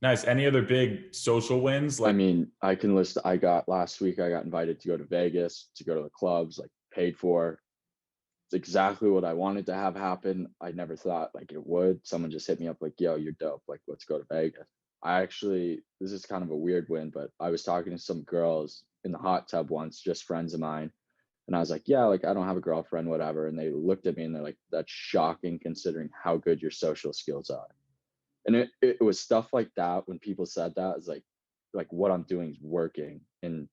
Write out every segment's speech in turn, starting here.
Nice. Any other big social wins? I Like, mean, I can list, last week, I got invited to go to Vegas, to go to the clubs, like paid for. It's exactly what I wanted to have happen. I never thought like it would. Someone just hit me up like, yo, you're dope. Like, let's go to Vegas. This is kind of a weird win, but I was talking to some girls in the hot tub once, just friends of mine. And I was like, yeah, like I don't have a girlfriend, whatever. And they looked at me and they're like, that's shocking considering how good your social skills are. And it was stuff like that when people said that, is like what I'm doing is working. And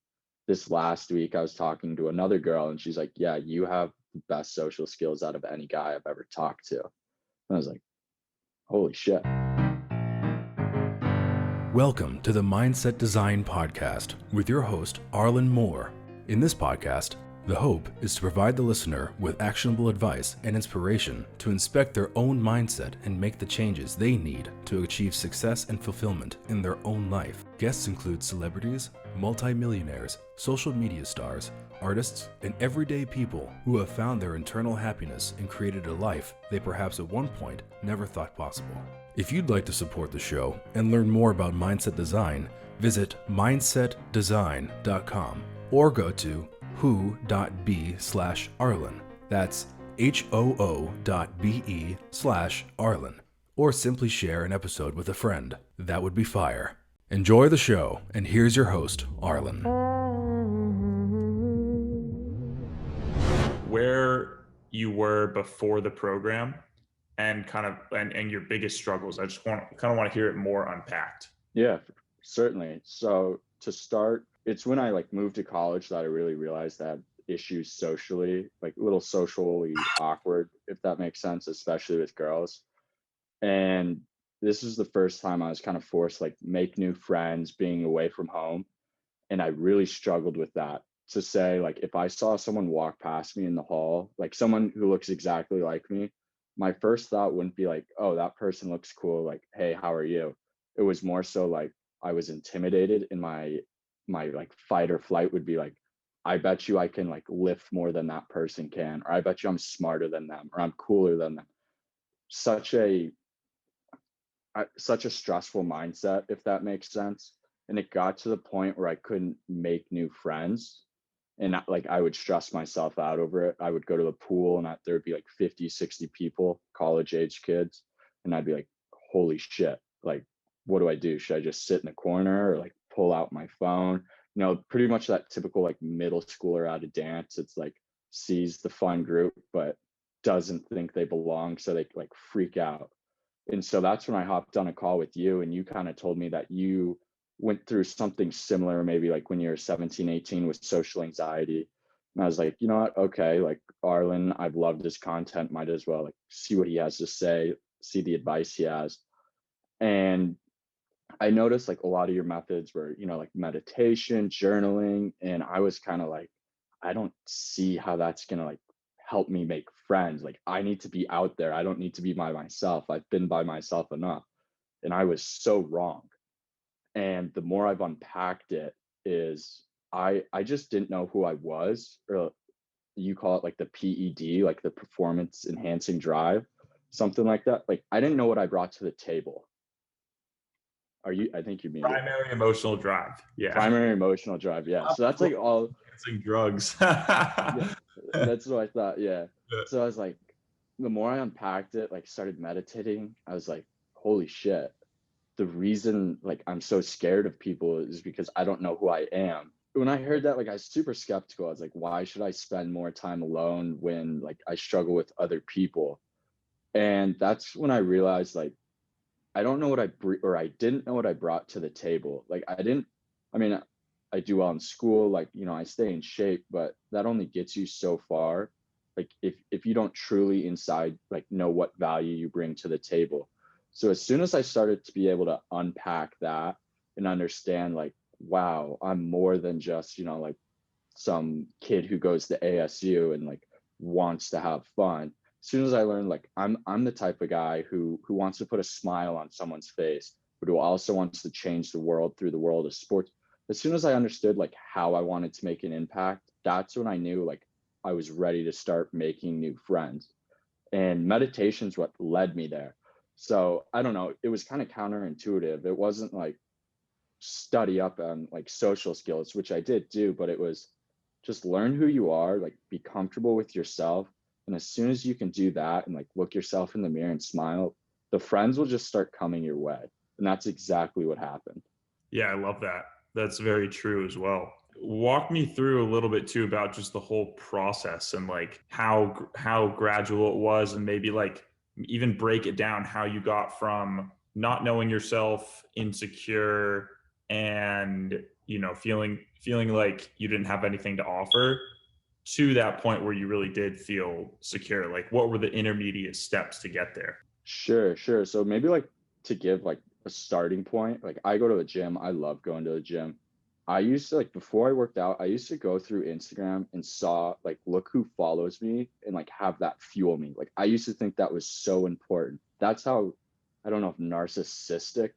this last week I was talking to another girl and she's like, yeah, you have the best social skills out of any guy I've ever talked to. And I was like, holy shit. Welcome to the Mindset Design Podcast with your host, Arlen Moore. In this podcast, the hope is to provide the listener with actionable advice and inspiration to inspect their own mindset and make the changes they need to achieve success and fulfillment in their own life. Guests include celebrities, multimillionaires, social media stars, artists, and everyday people who have found their internal happiness and created a life they perhaps at one point never thought possible. If you'd like to support the show and learn more about mindset design, visit mindsetdesign.com or go to who.be/Arlen. That's HOO.be/Arlen. Or simply share an episode with a friend. That would be fire. Enjoy the show, and here's your host, Arlen. where you were before the program and and your biggest struggles. I just want to hear it more unpacked. Yeah, certainly. So to start, it's when I like moved to college that I really realized that issues socially, like a little socially awkward, if that makes sense, especially with girls. And this is the first time I was kind of forced to like make new friends being away from home. And I really struggled with that, to say like if I saw someone walk past me in the hall, like someone who looks exactly like me, my first thought wouldn't be like, oh, that person looks cool, like, hey, how are you? It was more so like I was intimidated, and my like fight or flight would be like, I bet you I can like lift more than that person can, or I bet you I'm smarter than them, or I'm cooler than them. Such a such a stressful mindset, if that makes sense. And it got to the point where I couldn't make new friends. And like I would stress myself out over it. I would go to the pool and there would be like 50, 60 people, college age kids. And I'd be like, holy shit, like, what do I do? Should I just sit in the corner or like pull out my phone? Pretty much that typical like middle schooler at a dance. It's like sees the fun group, but doesn't think they belong. So they like freak out. And so that's when I hopped on a call with you, and you kind of told me that you went through something similar, maybe like when you were 17, 18 with social anxiety. And I was like, you know what? Okay, like Arlen, I've loved his content. Might as well like see what he has to say, see the advice he has. And I noticed like a lot of your methods were, like meditation, journaling. And I was kind of like, I don't see how that's gonna like help me make friends. Like I need to be out there. I don't need to be by myself. I've been by myself enough. And I was so wrong. And the more I've unpacked it, is I just didn't know who I was, or you call it like the PED, like the performance enhancing drive, something like that. Like I didn't know what I brought to the table. I think you're muted. Primary emotional drive. Yeah. Primary emotional drive. Yeah. So that's like all. Drugs. Yeah, that's what I thought. Yeah. So I was like, the more I unpacked it, like started meditating, I was like, holy shit. The reason like I'm so scared of people is because I don't know who I am. When I heard that, like I was super skeptical. I was like, why should I spend more time alone when like I struggle with other people? And that's when I realized like I don't know what I didn't know what I brought to the table. Like I mean, I do well in school, like, I stay in shape, but that only gets you so far. Like if you don't truly inside, like know what value you bring to the table. So as soon as I started to be able to unpack that and understand like, wow, I'm more than just, like some kid who goes to ASU and like wants to have fun. As soon as I learned like I'm the type of guy who wants to put a smile on someone's face, but who also wants to change the world through the world of sports. As soon as I understood like how I wanted to make an impact, that's when I knew like I was ready to start making new friends. And meditation's what led me there. So I don't know, it was kind of counterintuitive. It wasn't like study up on like social skills, which I did do, but it was just learn who you are, like be comfortable with yourself. And as soon as you can do that and like look yourself in the mirror and smile, the friends will just start coming your way. And that's exactly what happened. Yeah, I love that. That's very true as well. Walk me through a little bit too about just the whole process and like how gradual it was, and maybe like even break it down how you got from not knowing yourself, insecure, and feeling like you didn't have anything to offer, to that point where you really did feel secure. Like what were the intermediate steps to get there? Sure, sure. So maybe like to give like a starting point, like I go to the gym. I love going to the gym. I used to like before I worked out, I used to go through Instagram and saw like look who follows me and like have that fuel me. Like I used to think that was so important. That's how I don't know if narcissistic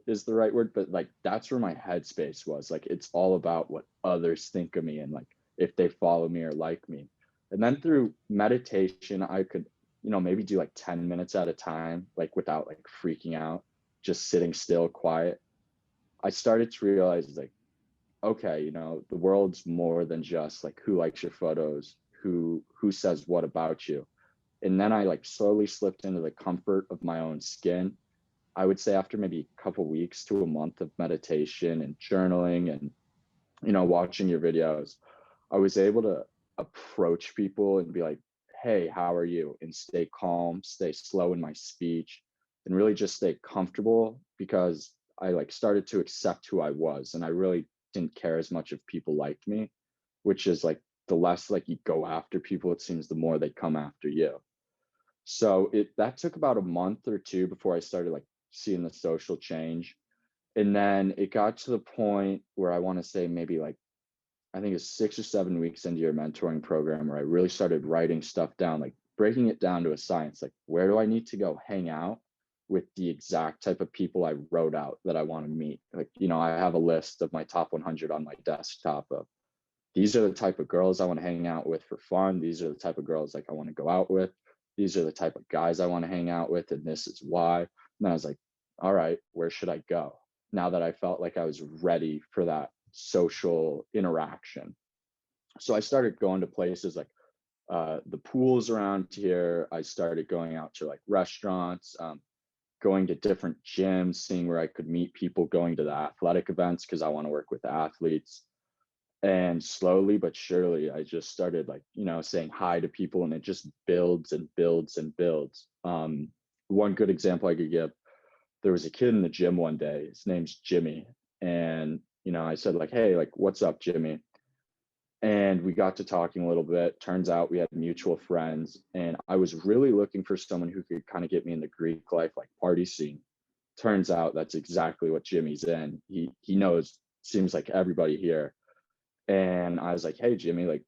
is the right word, but like that's where my headspace was. Like it's all about what others think of me and like if they follow me or like me. And then through meditation, I could, maybe do like 10 minutes at a time, like without like freaking out, just sitting still, quiet. I started to realize like, okay, the world's more than just like who likes your photos, who says what about you. And then I like slowly slipped into the comfort of my own skin. I would say after maybe a couple weeks to a month of meditation and journaling and watching your videos, I was able to approach people and be like, hey, how are you? And stay calm, stay slow in my speech, and really just stay comfortable because I like started to accept who I was. And I really didn't care as much if people liked me, which is like the less like you go after people, it seems the more they come after you. So that took about a month or two before I started like seeing the social change. And then it got to the point where I want to say maybe like I think it's 6 or 7 weeks into your mentoring program where I really started writing stuff down, like breaking it down to a science. Like, where do I need to go hang out with the exact type of people I wrote out that I want to meet? Like, I have a list of my top 100 on my desktop of these are the type of girls I want to hang out with for fun. These are the type of girls like I want to go out with. These are the type of guys I want to hang out with. And this is why. And I was like, all right, where should I go? Now that I felt like I was ready for that social interaction. So I started going to places like the pools around here. I started going out to like restaurants, going to different gyms, seeing where I could meet people, going to the athletic events because I want to work with athletes. And slowly but surely, I just started like, saying hi to people, and it just builds and builds and builds. One good example I could give, there was a kid in the gym one day, his name's Jimmy. And, I said like, hey, like, what's up, Jimmy? And we got to talking a little bit. Turns out we had mutual friends. And I was really looking for someone who could kind of get me in the Greek life, like party scene. Turns out that's exactly what Jimmy's in. He knows, seems like everybody here. And I was like, hey, Jimmy, like,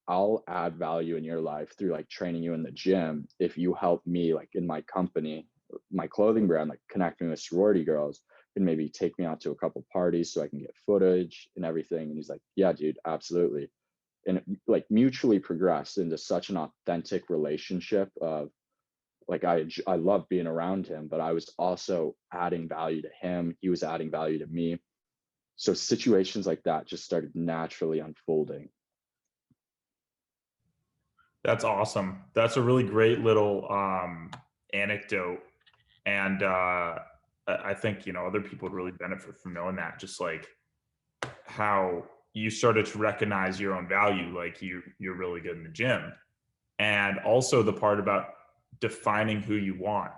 I'll add value in your life through like training you in the gym if you help me like in my company, my clothing brand, like connecting with sorority girls, and maybe take me out to a couple parties so I can get footage and everything. And he's like, yeah, dude, absolutely. And it, like mutually progressed into such an authentic relationship of like I love being around him, but I was also adding value to him. He was adding value to me. So situations like that just started naturally unfolding. That's awesome. That's a really great little anecdote. And I think, other people would really benefit from knowing that, just like how you started to recognize your own value, like you're really good in the gym. And also the part about defining who you want,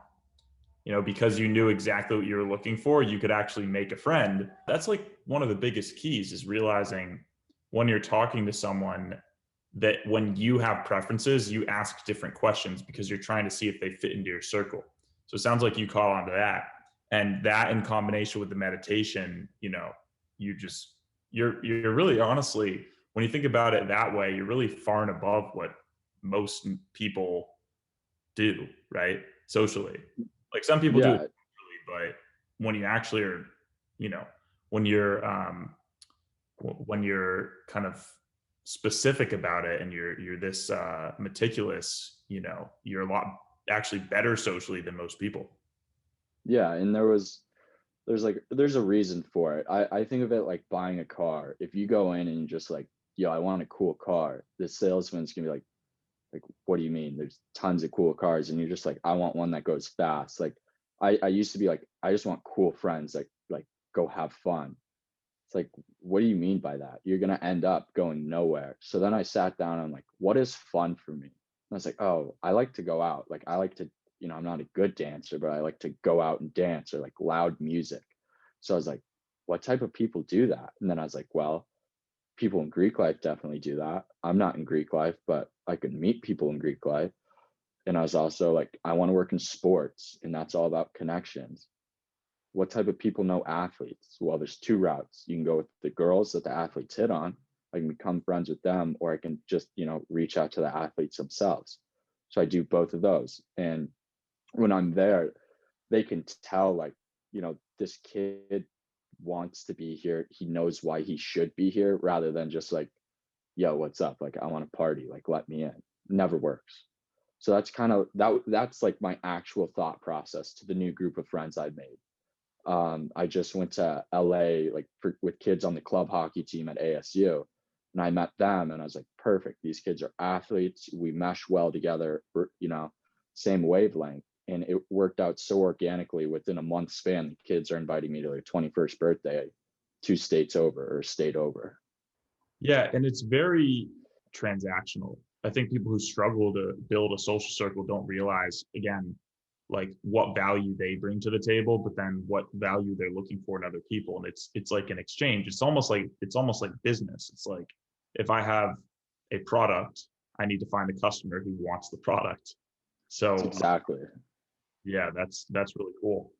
because you knew exactly what you were looking for, you could actually make a friend. That's like one of the biggest keys, is realizing when you're talking to someone that when you have preferences, you ask different questions because you're trying to see if they fit into your circle. So it sounds like you call onto that. And that in combination with the meditation, you're really, honestly, when you think about it that way, you're really far and above what most people do, right? Socially. Like some people do it Yeah, socially, but when you actually are, you know, when you're when you're kind of specific about it, and you're this meticulous, you're a lot actually better socially than most people. Yeah, and there's a reason for it. I think of it like buying a car. If you go in and you're just like, yo, I want a cool car, the salesman's gonna be like, what do you mean? There's tons of cool cars, and you're just like, I want one that goes fast. Like I used to be like, I just want cool friends, like go have fun. It's like, what do you mean by that? You're gonna end up going nowhere. So then I sat down and I'm like, what is fun for me? And I was like, oh, I like to go out. Like I like to, I'm not a good dancer, but I like to go out and dance or like loud music. So I was like, what type of people do that? And then I was like, well, people in Greek life definitely do that. I'm not in Greek life, but I could meet people in Greek life. And I was also like, I want to work in sports, and that's all about connections. What type of people know athletes? Well, there's two routes. You can go with the girls that the athletes hit on. I can become friends with them, or I can just, reach out to the athletes themselves. So I do both of those. And when I'm there, they can tell, like, this kid wants to be here. He knows why he should be here, rather than just like, yo, what's up? Like, I want to party. Like, let me in. Never works. So that's kind of that's like my actual thought process to the new group of friends I've made. I just went to LA like with kids on the club hockey team at ASU, and I met them, and I was like, perfect. These kids are athletes. We mesh well together. Same wavelength, and it worked out so organically. Within a month span, the kids are inviting me to their 21st birthday, 2 states over or state over. Yeah, and it's very transactional. I think people who struggle to build a social circle don't realize, again, like what value they bring to the table, but then what value they're looking for in other people. And it's like an exchange. It's almost like business. It's like if I have a product, I need to find a customer who wants the product. It's So exactly. yeah, that's really cool.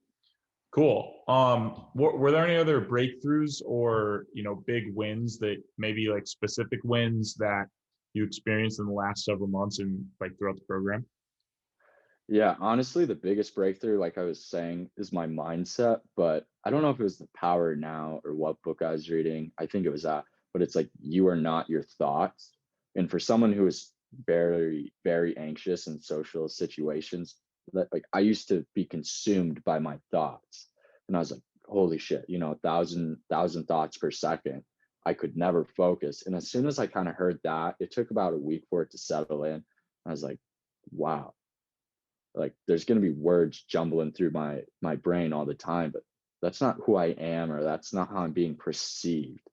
Cool. Were there any other breakthroughs or, big wins that maybe like specific wins that you experienced in the last several months and like throughout the program? Yeah, honestly, the biggest breakthrough, like I was saying, is my mindset. But I don't know if it was The Power Now or what book I was reading. I think it was that. But it's like, you are not your thoughts. And for someone who is very, very anxious in social situations, that like I used to be consumed by my thoughts. And I was like, holy shit, 1,000 thoughts per second. I could never focus. And as soon as I kind of heard that, it took about a week for it to settle in. I was like, wow, like there's going to be words jumbling through my brain all the time, but that's not who I am, or that's not how I'm being perceived.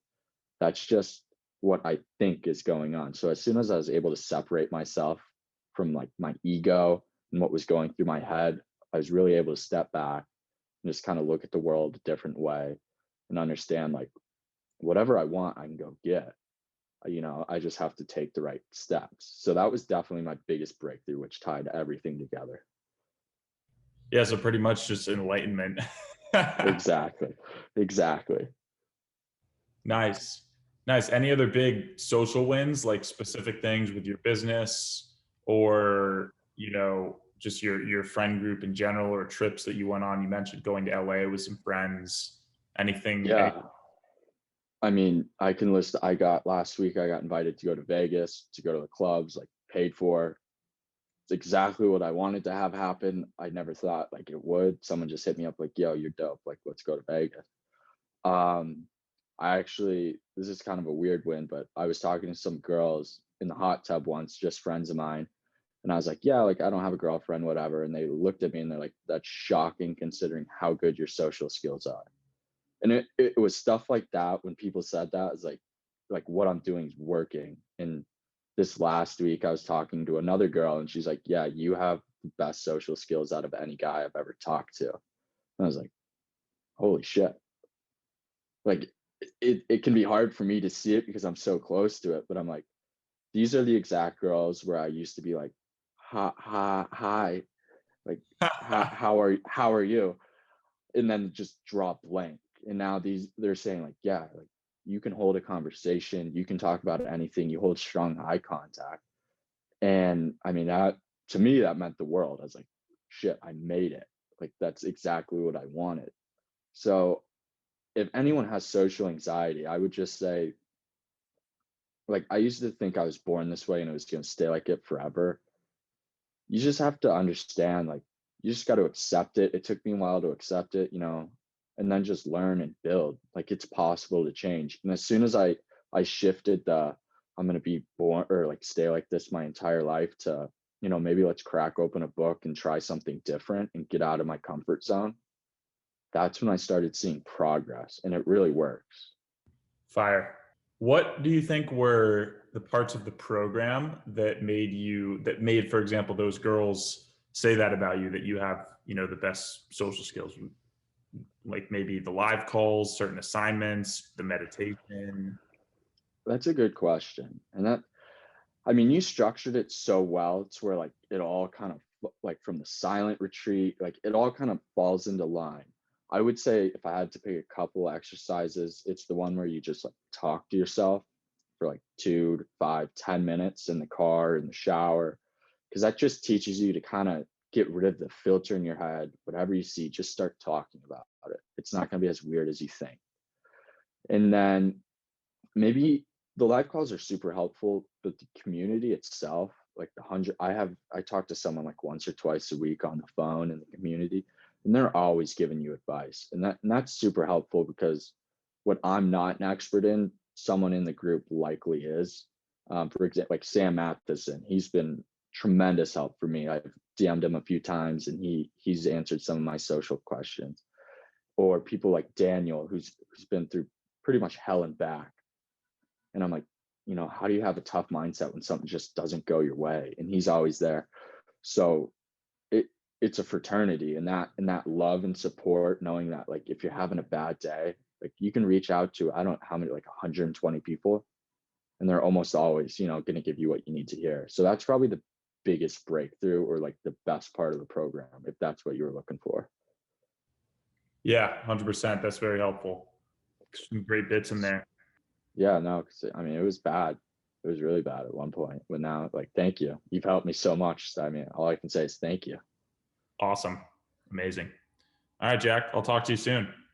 That's just what I think is going on. So as soon as I was able to separate myself from like my ego and what was going through my head, I was really able to step back and just kind of look at the world a different way and understand, like, whatever I want, I can go get. I just have to take the right steps. So that was definitely my biggest breakthrough, which tied everything together. Yeah, so pretty much just enlightenment. Exactly. Exactly. Nice. Nice. Any other big social wins, like specific things with your business or, just your friend group in general, or trips that you went on? You mentioned going to LA with some friends. Anything? Yeah. I mean, I can list, I got last week, I got invited to go to Vegas, to go to the clubs, like paid for. It's exactly what I wanted to have happen. I never thought like it would. Someone just hit me up like, yo, you're dope. Like, let's go to Vegas. Um, this is kind of a weird win, but I was talking to some girls in the hot tub once, just friends of mine. And I was like, yeah, like I don't have a girlfriend, whatever. And they looked at me and they're like, that's shocking considering how good your social skills are. And it was stuff like that. When people said that, it's like what I'm doing is working. And this last week I was talking to another girl, and she's like, yeah, you have the best social skills out of any guy I've ever talked to. And I was like, holy shit. Like it can be hard for me to see it because I'm so close to it, but I'm like, these are the exact girls where I used to be like, hi, like, how are you? And then just drop blank. And now they're saying like, yeah, like you can hold a conversation, you can talk about anything, you hold strong eye contact. And I mean, that to me, that meant the world. I was like, shit, I made it. Like that's exactly what I wanted. So if anyone has social anxiety, I would just say, like, I used to think I was born this way and it was going to stay like it forever. You just have to understand, like, you just got to accept it. It took me a while to accept it, you know, and then just learn and build. Like it's possible to change. And as soon as I shifted the I'm going to be born or like stay like this my entire life to, you know, maybe let's crack open a book and try something different and get out of my comfort zone. That's when I started seeing progress, and it really works. Fire. What do you think were the parts of the program that made, for example, those girls say that about you, that you have, you know, the best social skills? Like maybe the live calls, certain assignments, the meditation? That's a good question. And that, I mean, you structured it so well. It's where like it all kind of like from the silent retreat, like it all kind of falls into line. I would say if I had to pick a couple exercises, it's the one where you just like talk to yourself for like 2 to 5, 10 minutes in the car, in the shower, because that just teaches you to kind of get rid of the filter in your head. Whatever you see, just start talking about it. It's not going to be as weird as you think. And then maybe the live calls are super helpful, but the community itself, like I talk to someone like once or twice a week on the phone in the community, and they're always giving you advice. And that's super helpful because what I'm not an expert in, someone in the group likely is. For example, like Sam Matheson, he's been tremendous help for me. I've DM'd him a few times and he's answered some of my social questions. Or people like Daniel, who's been through pretty much hell and back. And I'm like, you know, how do you have a tough mindset when something just doesn't go your way? And he's always there. So it's a fraternity, and that love and support, knowing that like if you're having a bad day, like you can reach out to, I don't know how many, like 120 people, and they're almost always, you know, going to give you what you need to hear. So that's probably the biggest breakthrough, or like the best part of the program, if that's what you were looking for. Yeah, 100%. That's very helpful. Some great bits in there. Yeah, no, because I mean, it was bad. It was really bad at one point, but now, like, thank you. You've helped me so much. So, I mean, all I can say is thank you. Awesome. Amazing. All right, Jack, I'll talk to you soon.